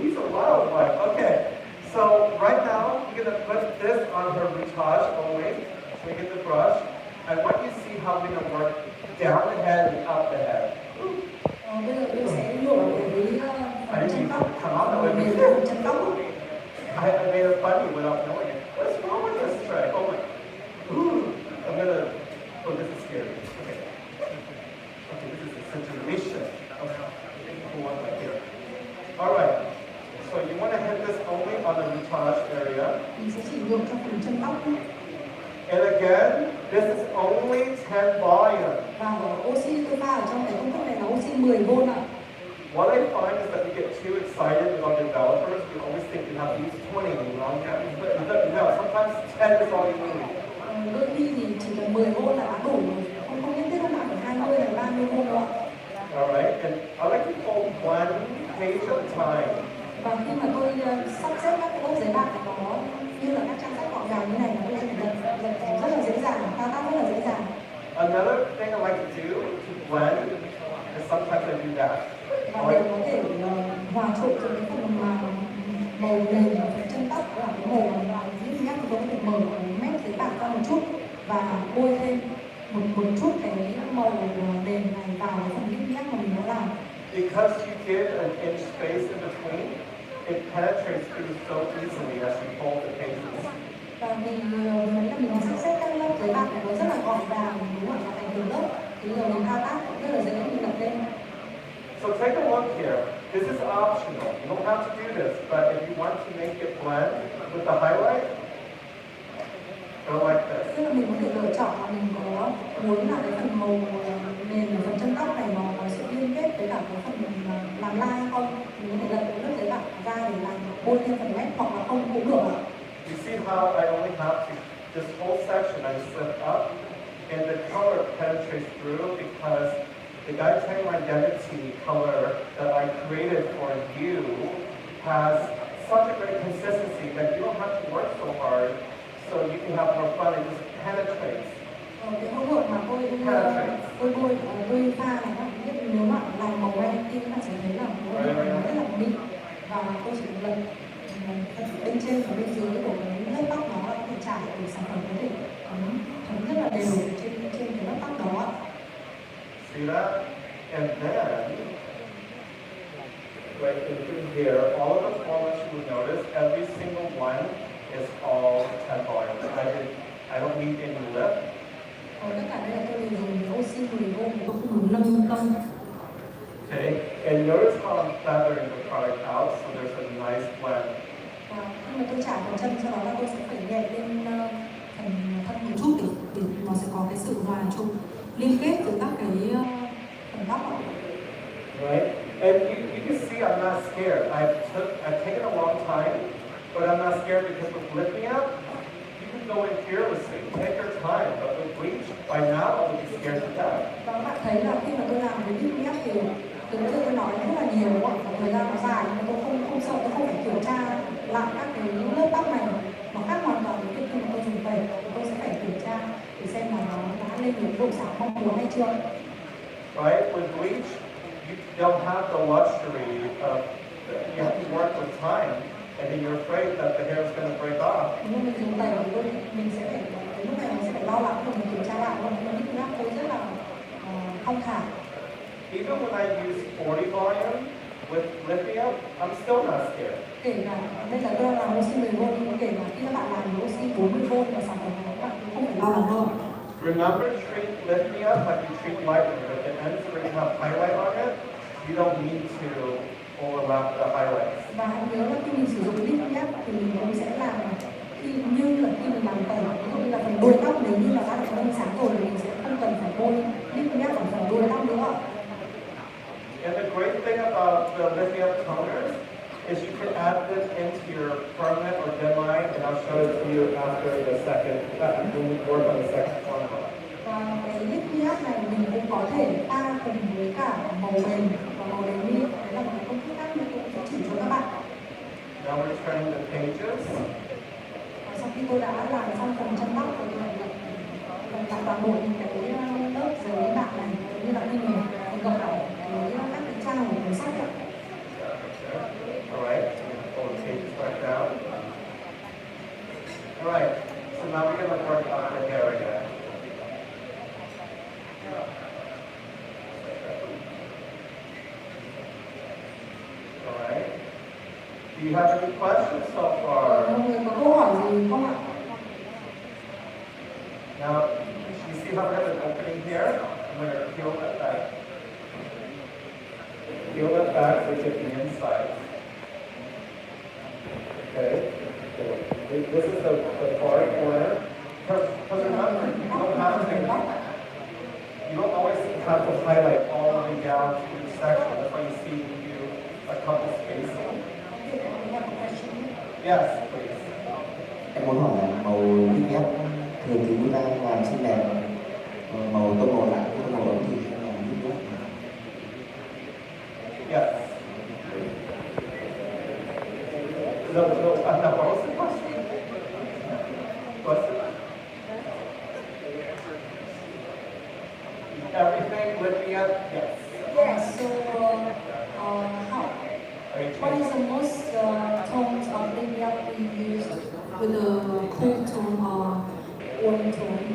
He's a wild one. Okay, so right now we're gonna put this on her routage only. So we get the brush. I want you to see how we're gonna work down the head and up the head. Bây giờ tôi sẽ nhuộm cái chân tóc. Mình chân tóc. I made a funny without knowing it. What's wrong with this tray? Oh my. Ooh, I'm gonna. Oh, this is scary. Okay. Okay, this is a situation. Okay, pull one right here. All right. So you want to hit this only on the routage area. Mình sẽ chỉ nhuộm cho phần chân tóc. And again, this is only 10 volume. Và oxy tôi pha ở trong cái công thức này là oxy 10V ạ. What I find is that we get too excited with our developers. We always think you have to use 20, you know? No, sometimes 10 is all you need. Đôi khi thì chỉ cần 10V là đã đủ rồi. Không nhất thiết là phải 20 hay 30V đâu ạ. Alright, and I like to fold 1 page at a time. Và khi mà tôi sắp xếp các cái lớp giấy bạc này nó như là các trang sách gọn gàng như này là tôi sẽ lật rất là dễ dàng, thao tác rất là dễ dàng. Another thing I like to do to blend is sometimes I do that. Và để có thể hòa trộn cho cái phần mà màu nền và phần chân tóc là cái màu mà nhít nhác, tôi có thể mở cái mép giấy bạc ra một chút và bôi thêm một chút cái màu nền này vào cái phần nhít nhác mà mình đã làm. Because you give an inch space in between, it penetrates through so easily as you fold the pages. Và vì là mình sắp xếp các lớp giấy bạc này nó rất là gọn gàng, đúng không ạ, thành từng lớp, thì giờ mình thao tác cũng rất là dễ mình đặt lên. So take a look here. This is optional. You don't have to do this, but if you want to make it blend with the highlight, go like this. Tức là mình có thể lựa chọn mà mình có muốn là cái phần màu nền và phần chân tóc này nó có sự liên kết với cả cái phần làm line không, mình có thể lật cái lớp giấy bạc ra để làm bôi thêm phần mép hoặc là không cũng được ạ. You see how I only have to, this whole section I slip up, and the color penetrates through because the Guy-Tang identity color that I created for you has such a great consistency that you don't have to work so hard, so you can have more fun. It just penetrates. Cái hỗn hợp mà tôi pha này các bạn biết, nếu mà làm màu đen thì các bạn sẽ thấy là nó rất là mịn. để sản phẩm có thể thấm rất là đều trên cái lớp tóc đó. See that? And then, right in here, all of the formats you will notice, every single one is all 10 volumes. I don't need any lip. Tất cả đây là tôi đều dùng oxy 10V, tôi không dùng nâng tông. Okay, and notice how I'm feathering the product out, so there's a nice blend. Khi mà tôi trải phần chân, sau đó là tôi sẽ phải nhẹ lên phần thân một chút để nó sẽ có cái sự hòa trộn liên kết giữa các cái phần tóc ạ. Right, and you can see I'm not scared. I've taken a long time, but I'm not scared because with lifting up, you can go in fearlessly. Take your time, but with bleach, by now I would be scared to death. Và các bạn thấy là khi mà tôi làm cái lifting up thì từ nãy giờ tôi nói rất là nhiều ạ, thời gian nó dài nhưng tôi không sợ, tôi không phải kiểm tra lại các cái lớp tóc này, nó khác hoàn toàn với khi mà tôi dùng tẩy, tôi sẽ phải kiểm tra để xem là nó đã lên được độ sáng mong muốn hay chưa. Right, with bleach, you don't have the luxury of, you have to work with time, and then you're afraid that the hair is going to break off. Nếu mình dùng tẩy thì mình sẽ phải, lúc này mình sẽ phải lo lắng và mình kiểm tra lại, và mình lifting up tôi rất là thong thả. Even when I use 40 volume with lifting up, I'm still not scared. Kể cả đây là tôi làm oxy 10V, nhưng kể cả khi các bạn làm oxy 40V và sản phẩm này các bạn cũng không phải lo lắng đâu. Remember, treat lifting up like you treat lightning. At the ends where you have highlight on it, you don't need to overlap the highlights. Và hãy nhớ là khi mình sử dụng lifting up thì mình cũng sẽ làm khi mình làm tẩy, ví dụ như là phần đuôi tóc nếu như là đã được nâng sáng rồi thì mình sẽ không cần phải bôi lifting up ở phần đuôi tóc nữa. And the great thing about the lifting up toners is you can add them into your permanent or dim line, and I'll show it to you after the second, when we work on the second formula. Và cái lifting up này mình cũng có thể pha cùng với cả màu mềm và màu đen mi, đấy là một cái công thức khác mình cũng sẽ chỉ cho các bạn. Now we're turning the pages. Và sau khi tôi đã làm xong phần chân tóc rồi tôi lại làm toàn bộ những cái lớp giấy bạc này, như là khi mình gập lại với các cái trang của cuốn sách ạ. All right, pull the pages back down. All right, so now we're going to work on the hair again. All right. Do you have any questions so far? Mọi người có câu hỏi gì không ạ? Now, you see how we have an opening here? I'm going to peel that back. Peel that back so you get the inside. Okay. This is the far corner. Because remember, you don't always have to highlight all the way down to each section. That's why you see we do a couple spacing. Yes, please. Em muốn hỏi là màu lip ép thường thì người ta làm xinh đẹp, màu tông màu lạ, tông màu ấm thì em làm lip ép. Yes. No, what was the question? Everything lifting up? Yes. Yes, so what is the most tones of lifting up we use with a cool tone or warm tone?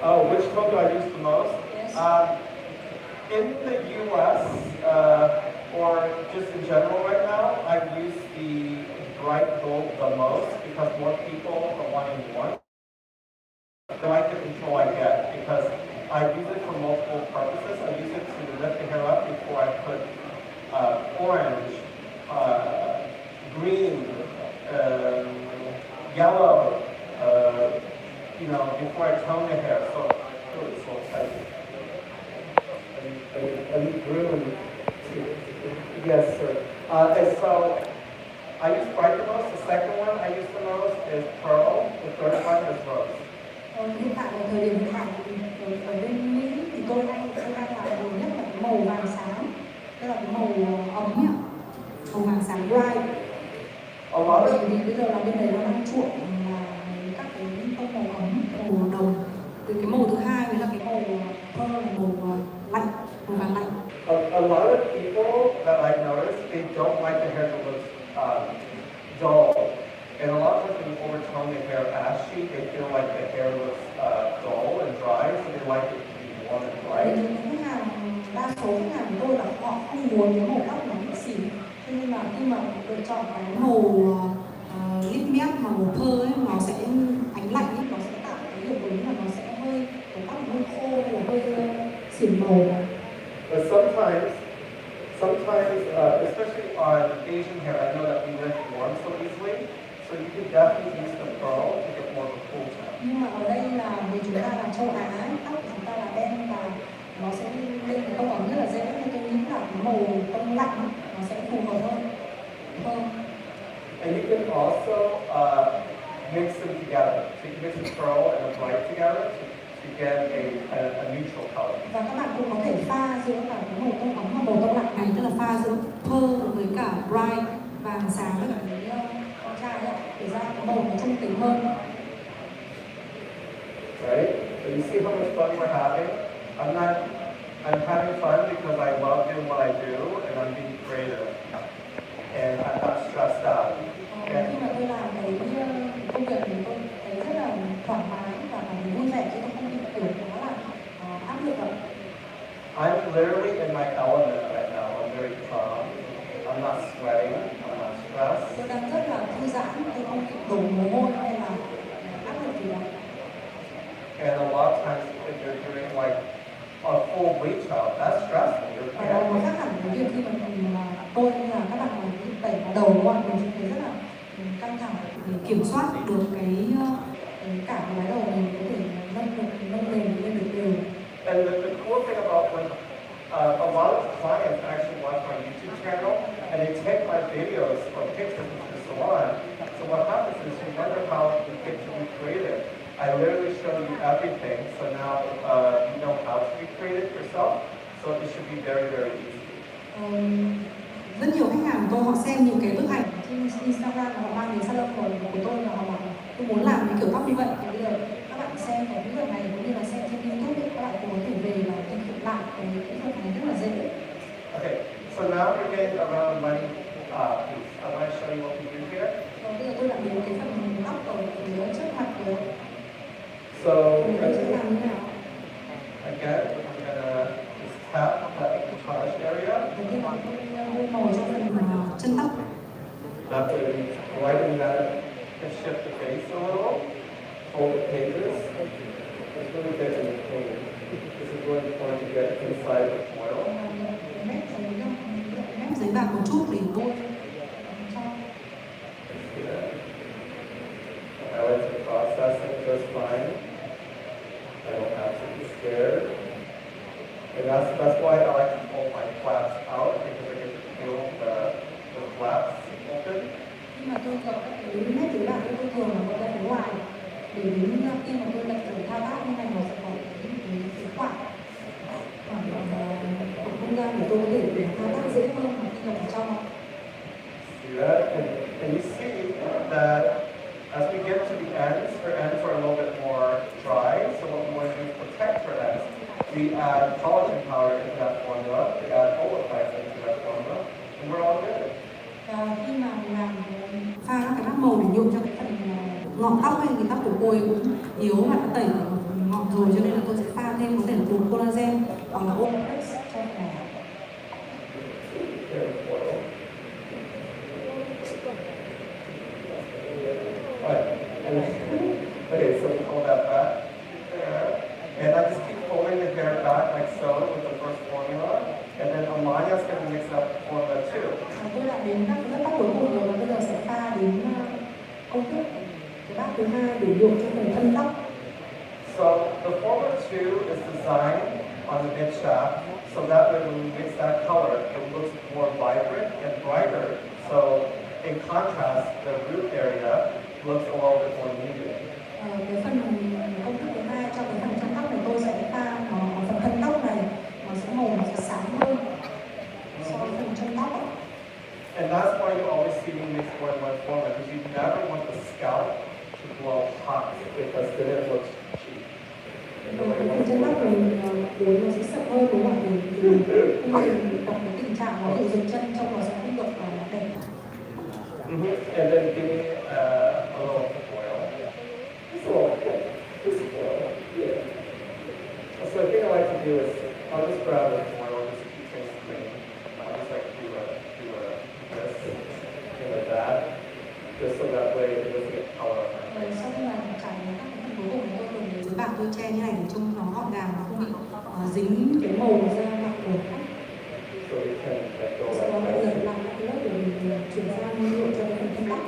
Oh, which tone do I use the most? Yes. In the US, or just in general right now, I use the bright gold the most because more people are wanting warmth. I like the control I get because I use it for multiple purposes. I use it to lift the hair up before I put orange, green, yellow, before I tone the hair. So it's so exciting. And green, yes, sir. And so I use bright the most. The second one I use the most is pearl. The third one is rose. Hiện tại là thời điểm hiện tại ở bên Mỹ thì tôi đang làm nhiều nhất là cái màu vàng sáng, tức là cái màu ấm nhỉ, màu vàng sáng bright. Bởi vì bây giờ là bên đấy nó đang chuộng là các cái tông màu ấm, màu đồng. Từ cái màu thứ hai mới là cái màu thơ là màu lạnh, màu vàng lạnh. A lot of people that I noticed, they don't like the hair to look dull. And a lot of times when you overtone the hair ashy, they feel like the hair looks dull and dry, so they like it to be warm and bright. Đa số khách hàng của tôi là họ không muốn cái màu tóc nó bị xỉn, cho nên là khi mà lựa chọn cái màu lip matte mà màu thơ ấy, nó sẽ ánh lạnh ấy, nó sẽ tạo cái hiệu ứng là nó sẽ hơi cái tóc hơi khô hay là hơi xỉn màu. But sometimes, especially on Asian hair, I know that we let it warm so easily, so you can definitely use the pearl to get more of a cool tone. Nhưng mà ở đây là vì chúng ta là châu Á, tóc của chúng ta là đen và nó sẽ lên cái tông ấm rất là dễ, nên tôi nghĩ là cái màu tông lạnh nó sẽ phù hợp hơn. And you can also mix them together. So you can mix the pearl and the bright together to get a neutral color. Và các bạn cũng có thể pha giữa cả cái màu tông ấm và màu tông lạnh này, tức là pha giữa pearl với cả bright vàng sáng với cả cái con trai ấy, để ra cái màu nó trung tính hơn. Right? So you see how much fun we're having? I'm having fun because I love doing what I do and I'm being creative. And I'm not stressed out. Khi mà tôi làm cái công việc thì tôi thấy rất là thoải mái và cảm thấy vui vẻ, chứ tôi không bị kiểu quá là áp lực ạ. I'm literally in my element right now. I'm very calm. I'm not sweating. I'm not stressed. Tôi đang rất là thư giãn, tôi không bị đổ mồ hôi hay là áp lực gì đó. And a lot of times if you're doing like a full bleach out, that's stressful. Và đó nó khác hẳn với việc khi mà tôi hay là các bạn tẩy vào đầu đúng không? Mình thấy rất là căng thẳng để kiểm soát được cái cả cái mái đầu mình có thể nâng lên được đều. And the cool thing about when a lot of clients actually watch my YouTube channel and they take my videos or pictures into the salon. So what happens is you wonder how you get to be creative. I literally show you everything, so now you know how to be creative yourself. So it should be very, very easy. Rất nhiều khách hàng của tôi họ xem những cái bức ảnh trên Instagram và họ mang đến salon của tôi và họ bảo tôi muốn làm cái kiểu tóc như vậy. Thì bây giờ các bạn xem cái kỹ thuật này cũng như là xem trên YouTube ấy, các bạn cũng có thể về và thực hiện lại cái kỹ thuật này rất là dễ. Okay, so now we're getting around the money piece. I want to show you what we do here. Và bây giờ tôi đã đến cái phần tóc ở phía trước mặt rồi. So Mình sẽ làm như nào? again, I'm gonna just tap that massage area. Đầu tiên là tôi bôi màu cho phần chân tóc. That way, widen that and shift the face a little. Hold the pages. It's really good in the pain. This is really important to get inside the foil. Mép giấy bạc một chút để bôi cho. I like the processing just fine. I don't have to be scared. And that's why I like to pull my flaps out, because I get to feel the flaps open. Nhưng mà tôi gặp cái mép giấy bạc tôi thường là một cái ngoài để đến khi mà tôi lật rồi thao tác như này nó sẽ có cái khoảng không gian để tôi có thể để thao tác dễ hơn mà khi nhập vào trong. See that? And you see that as we get to the ends, our ends are a little bit more dry, so what we want to do is protect our ends. We add collagen powder into that formula, we add hightlight into that formula, and we're all good. Khi mà mình làm pha cái bát màu để nhuộm cho cái phần ngọn tóc hay cái tóc của cô ấy cũng yếu và đã tẩy ngọn rồi, cho nên là tôi sẽ pha thêm có thể là bột collagen hoặc là Opex cho phần này. Okay, so we hold that back there, and I just keep pulling the hair back like so with the first formula, and then Amanya's going to mix that formula too. Tôi đã đến các cái bát cuối cùng rồi và bây giờ sẽ pha đến công thức cái bát thứ hai để nhuộm cho phần thân tóc. So the formula 2 is designed on the mid shaft, so that way when we mix that color, it looks more vibrant and brighter. So in contrast, the root area looks a little bit more muted. Cái phần công thức thứ hai trong cái phần chân tóc này tôi sẽ pha phần thân tóc này nó sẽ màu nó sẽ sáng hơn so với phần chân tóc. And that's why you always see me mix more than one formula, because you never want the scalp to glow hot, because then it looks cheap. Cái phần chân tóc mình muốn nó sẽ sậm hơn đúng không? Không mình gặp cái tình trạng nó bị dừng chân trông nó sẽ không được đẹp. And then give me grab it more, or just keep things clean. I just like do this, and like that, just so that way it doesn't get color. Sau khi mà trải đến các cái phần cuối cùng, tôi dùng dưới bạc tôi che như này để trông nó gọn gàng và không bị dính cái màu ra mặt của khách. So we can like go Sau đó like lại this. dần làm cái lớp để mình chuyển sang nhuộm cho cái phần thân tóc.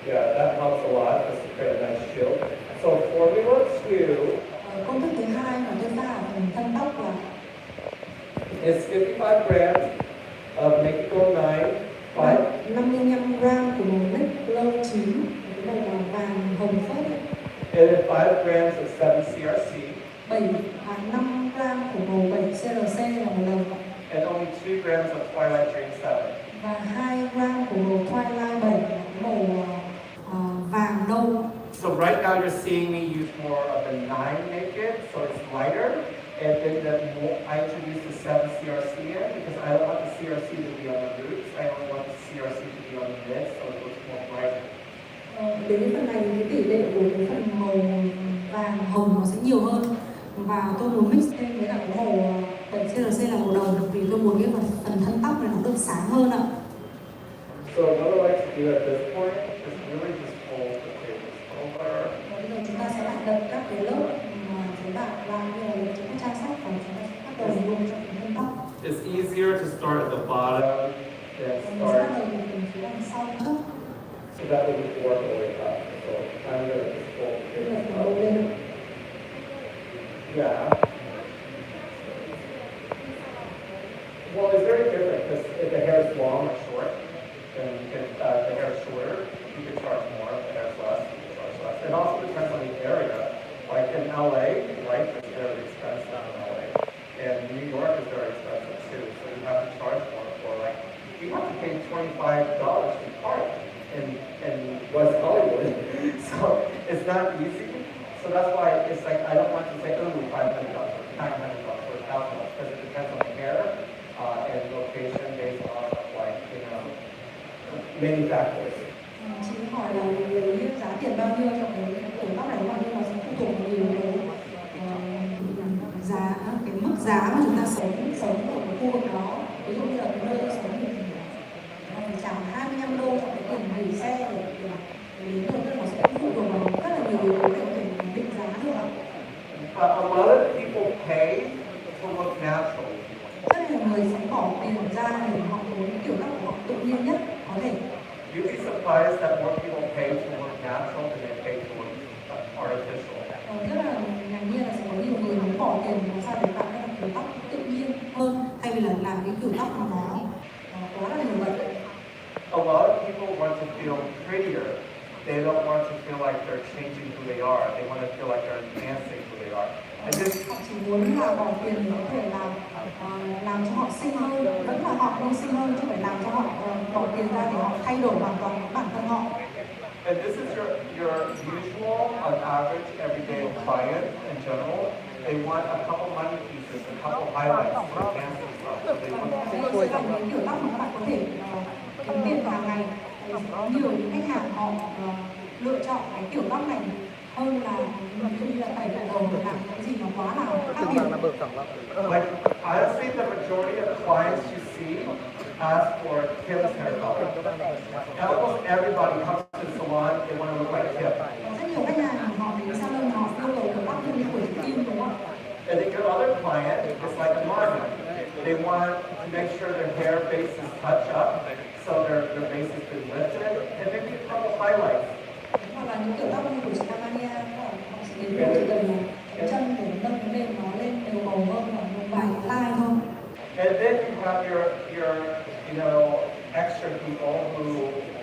Yeah, that helps a lot just to create a nice shield. So formula 2 Công thức thứ hai mà đưa ra ở phần thân tóc là is 55 grams of Mexico 9, 55 gram của màu nếp lâu chín, cái màu là vàng hồng phớt, and then 5 grams of 7 CRC, 5 gram của màu 7 CRC là màu đồng, and only 2 grams of Twilight Dream 7. và 2 gram của màu Twilight 7 là cái màu vàng nâu. So right now you're seeing me use more of the 9 naked, so it's lighter. And then I introduced the 7 CRC in because I don't want the CRC to be on the roots. I only want the CRC to be on the mid, so it looks more brighter. Đến cái phần này thì tỷ lệ của cái phần màu vàng hồng nó sẽ nhiều hơn, và tôi muốn mix thêm với cả cái màu 7 CRC là màu đồng, vì tôi muốn cái phần thân tóc này nó được sáng hơn ạ. So what I like to do at this point is really just fold the papers over. Bây giờ chúng ta sẽ lại đặt các cái lớp mà chúng ta làm như là những cái trang sách, và chúng ta sẽ bắt đầu dùng cho phần thân tóc. It's easier to start at the bottom than Mình sẽ start, bắt đầu từ phía đằng sau trước. so that way we can work our way up. So I'm going to just fold the Tức là papers phần đầu lên. up. Yeah. Well, it's very different because if the hair is long or short, then you can, the hair is shorter, you can charge more. If the hair is less, you can charge less. It also depends on the area. Like in LA, life is very expensive in LA, and New York is very expensive too. So you have to charge more for like you have to pay $25 to park in West Hollywood. So it's not easy. So that's why it's like I don't want to say, oh, $500 or $900 or $1,000 because it depends on the hair and location based on like many factors. Chị hỏi là với giá tiền bao nhiêu cho cái kiểu tóc này, nhưng mà sẽ phụ thuộc vào nhiều cái giá, cái mức giá mà chúng ta sống ở cái khu vực đó. Ví dụ như là cái nơi tôi sống thì phải trả $25 cho cái tiền gửi xe để đến được, tức là nó sẽ phụ thuộc vào rất là nhiều yếu tố để có thể định giá được ạ. A lot of people pay to look natural. Rất là nhiều người sẽ bỏ tiền ra để họ muốn kiểu tóc của họ tự nhiên nhất có thể. You'd be surprised that more people pay to look natural than they pay to look artificial. Rất là ngạc nhiên là sẽ có nhiều người muốn bỏ tiền để làm sao để tạo ra kiểu tóc tự nhiên hơn, thay vì là làm cái kiểu tóc mà nó quá là nhiều vậy. A lot of people want to feel prettier. They don't want to feel like they're changing who they are. They want to feel like they're enhancing who they are. And this, Họ chỉ muốn là bỏ tiền để có thể làm cho họ xinh hơn, vẫn là họ nên xinh hơn, chứ không phải làm cho họ bỏ tiền ra để họ thay đổi hoàn toàn bản thân họ. and this is your usual, on average, everyday client in general. They want a couple money pieces, a couple highlights to enhance themselves. So they want Đây sẽ là những kiểu tóc mà các bạn có thể kiếm tiền hàng ngày. Có nhiều những khách hàng họ lựa chọn cái kiểu tóc này hơn là ví dụ như là tẩy cả đầu để làm cái gì nó quá là khác biệt. like honestly, the majority of clients you see ask for Kim's hair color. Almost everybody comes to the salon, they want to look like Kim. Rất nhiều khách hàng họ đến salon họ yêu cầu kiểu tóc như của Kim, đúng không? And then your other client is like a model. They want to make sure their hair base is touched up, so their base has been lifted, and maybe a couple highlights. Hoặc là những kiểu tóc như của chị Amania, họ sẽ đến với chỉ cần cái chân để nâng cái nền nó lên đều màu hơn và một vài line thôi. And then you have your extra people who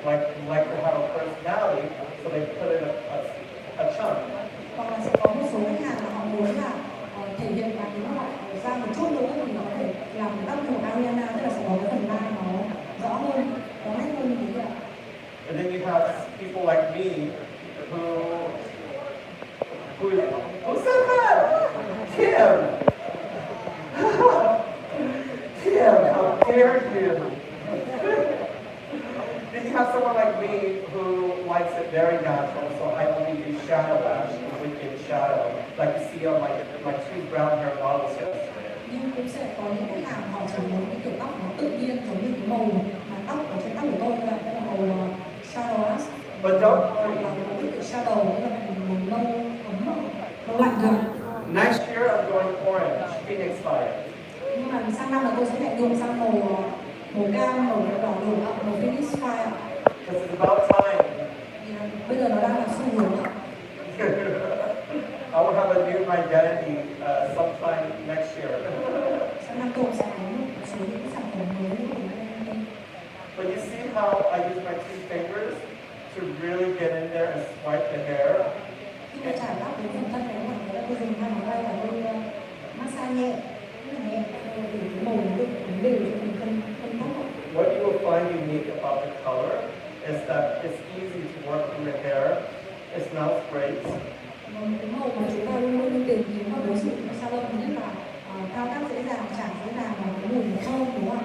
like to have a personality, so they put in a chunk. Hoặc là sẽ có một số khách hàng là họ muốn là thể hiện là nếu họ ra một chút nữa thì nó có thể làm cái tóc của Ariana, tức là sẽ có cái phần line nó rõ hơn, nó nét hơn như thế ạ. And then you have people like me who said that? Tim! Tim, how dare you? Then you have someone like me who likes it very natural, so I only do shadow lash, wicked shadow, like you see on my two brown hair models yesterday. Nhưng cũng sẽ có những khách hàng họ chỉ muốn cái kiểu tóc nó tự nhiên giống như cái màu mà tóc ở trên tóc của tôi là cái màu shadow. But don't Hoặc worry. là một cái shadow như là màu nâu ấm nâu lạnh thôi. Next year I'm going orange, Phoenix fire. Nhưng mà sang năm là tôi sẽ lại dùng sang màu cam, màu đỏ lửa, màu Phoenix Fire. Because it's about time. Thì bây giờ nó đang là xu hướng. I will have a new identity sometime next year. Sang năm tôi sẽ có một số những sản phẩm mới của mình. But you see how I use my two fingers to really get in there and swipe the hair? Khi tôi chải tóc đến phần thân này, tôi dùng hai ngón tay và tôi massage nhẹ, rất là nhẹ, để cái màu nó được ổn đều cho mình thân tóc. What you will find unique about the color is that it's easy to work in the hair. It smells great. Cái màu mà chúng ta luôn luôn tìm kiếm và đối xử với salon nhất là thao tác dễ dàng, chải dễ dàng và cái mùi nó thơm, đúng không ạ?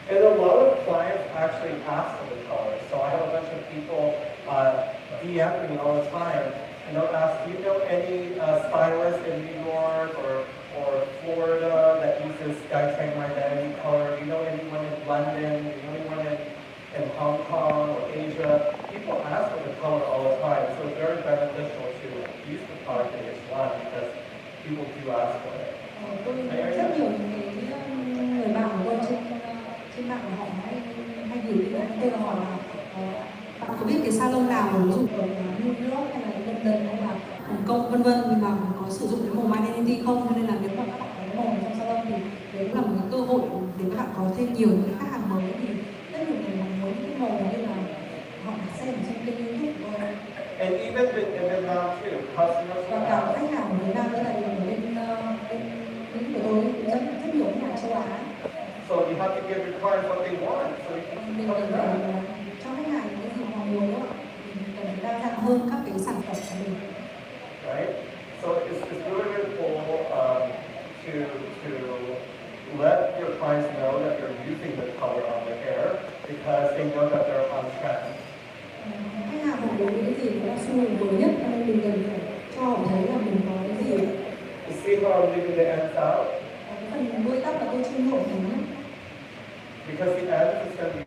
And a lot of clients actually ask for the color. So I have a bunch of people DM me all the time, and they'll ask, do you know any stylists in New York or Florida that uses Guy-Tang identity color? Do you know anyone in London? Do you know anyone in Hong Kong or Asia? People ask for the color all the time, so it's very beneficial to use the product in TIểN because people do ask for it. Tôi rất nhiều cái người bạn của tôi trên mạng của họ hay gửi đến tôi là hỏi là bạn có biết cái salon nào ví dụ ở New York hay là London hay là Hồng Kông vân vân mà có sử dụng cái màu identity không, nên là nếu mà các bạn có cái màu trong salon thì đấy cũng là một cái cơ hội để các bạn có thêm nhiều những khách hàng mới. Thì rất nhiều người muốn những cái màu như là họ đã xem trên kênh YouTube của tôi. And even in Vietnam too, customers Và will cả ask. khách hàng của Việt Nam đây là bên của tôi rất nhiều khách hàng châu Á. So you have to give your clients what they want, so you can Mình come cần back. phải cho khách hàng những cái gì họ muốn nữa. Mình cần phải đa dạng hơn các cái sản phẩm của mình. Right? So it's really, really cool to let your clients know that you're using the color on their hair because they know that they're on trend. Khách hàng họ muốn những cái gì nó là xu hướng mới nhất, nên mình cần phải cho họ thấy là mình có cái gì. You see how I'm leaving the ends out? Cái phần đuôi tóc là tôi chưa nhuộm nhé. Because the ends is going to be